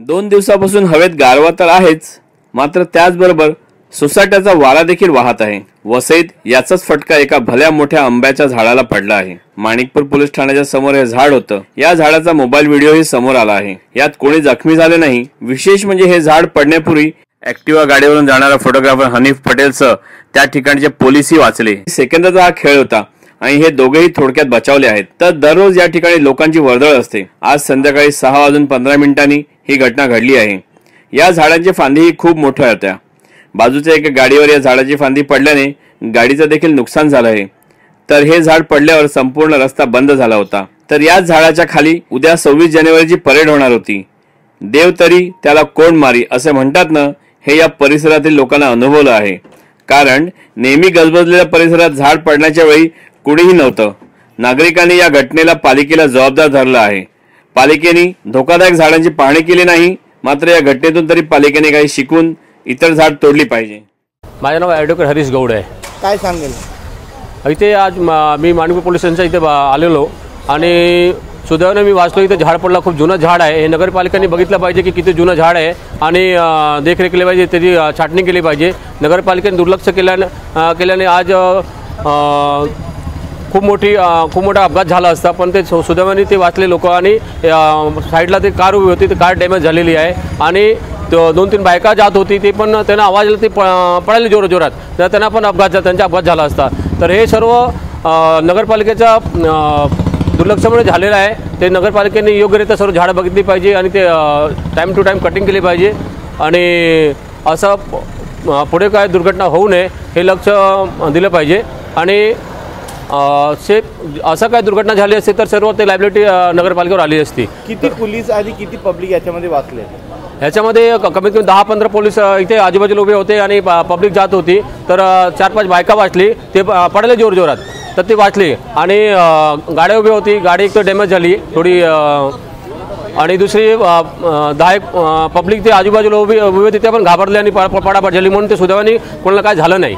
2 दिवसापासून हवेत गारवा तर आहेच, मात्र त्याचबरोबर सोसाट्याचा वारा देखील वाहत आहे। वसईत याचाच फटका एका भल्या मोठ्या आंब्याच्या झाडाला पडला आहे। माणिकपूर पोलीस ठाण्याच्या समोर हे झाड होतं। या झाडाचा मोबाईल व्हिडिओही समोर आला आहे। यात कोणी जखमी झाले नाही। विशेष म्हणजे हे झाड पडण्यापूर्वी ऍक्टिवा गाडीवरून जाणारा फोटोग्राफर हनीफ पटेलसह त्या ठिकाणचे पोलीसही वाचले। सेकंदाचा हा खेळ होता आणि हे दोघेही थोडक्यात बचावले आहेत। तर दररोज या ठिकाणी लोकांची वर्दळ असते। आज संध्याकाळी 6:15 ही घटना घडली आहे। या झाडांची फांदीही खूप मोठ्या होत्या। बाजूच्या एका गाडीवर या झाडाची फांदी पडल्याने गाडीचं देखील नुकसान झालं आहे। तर हे झाड पडल्यावर संपूर्ण रस्ता बंद झाला होता। तर या झाडाच्या खाली उद्या 26 जानेवारीची परेड होणार होती। देव तरी त्याला कोण मारी असे म्हणतात ना, हे या परिसरातील लोकांना अनुभवलं आहे। कारण नेहमी गजबजलेल्या परिसरात झाड पडण्याच्या वेळी कुणीही नव्हतं। नागरिकांनी या घटनेला पालिकेला जबाबदार धरलं आहे। पालिकेने धोकादायक झाडांची पाहणी केली नाही, मात्र या घटनेतून तरी पालिकेने काही शिकून इतर झाड तोडली पाहिजे। माझे नाव ॲडव्होकेट हरीश गौड आहे। काय सांगेल? इथे आज मी माणिकपूर पोलीस स्टेशनच्या इथे आलेलो आणि सुदैवाने मी वाचलो इथे झाड पडला, खूप जुनं झाड आहे। हे नगरपालिकेने बघितलं पाहिजे की किती जुनं झाड आहे आणि देखरेख केली पाहिजे, त्याची छाटणी केली पाहिजे। नगरपालिकेने दुर्लक्ष केल्याने आज खूप मोठा अपघात झाला असता, पण ते सुदैवाने ते वाचले लोक आणि साईडला ते कार उभी होती, ती कार डॅमेज झालेली आहे आणि 2-3 बायका जात होती, ते पण त्यांना आवाज आला ते पळाले जोरात, तर त्यांना पण त्यांचा अपघात झाला असता। तर हे सर्व नगरपालिकेचा दुर्लक्षामुळे झालेलं आहे। ते नगरपालिकेने योग्यरित्या सर्व झाडं बघितली पाहिजे आणि ते टाईम टू टाईम कटिंग केली पाहिजे आणि असं पुढे काय दुर्घटना होऊ नये हे लक्ष दिलं पाहिजे। आणि असं काय दुर्घटना झाली असती तर सर्व ते लायबिलिटी नगरपालिकेवर आली असती। किती पोलीस आणि किती पब्लिक याच्यामध्ये वाचले? ह्याच्यामध्ये कमीत कमी 10-15 पोलीस इथे आजूबाजूला उभे होते आणि पब्लिक जात होती। तर 4-5 बायका वाचली, ते पडले जोरात, तर ती वाचली आणि गाडी उभी होती, गाडी एक तर डॅमेज झाली थोडी आणि दुसरी 10 पब्लिक ते आजूबाजूला उभी होती, ते पण घाबरले आणि पडापड झाली, म्हणून ते सुदैवाने कोणाला काय झालं नाही।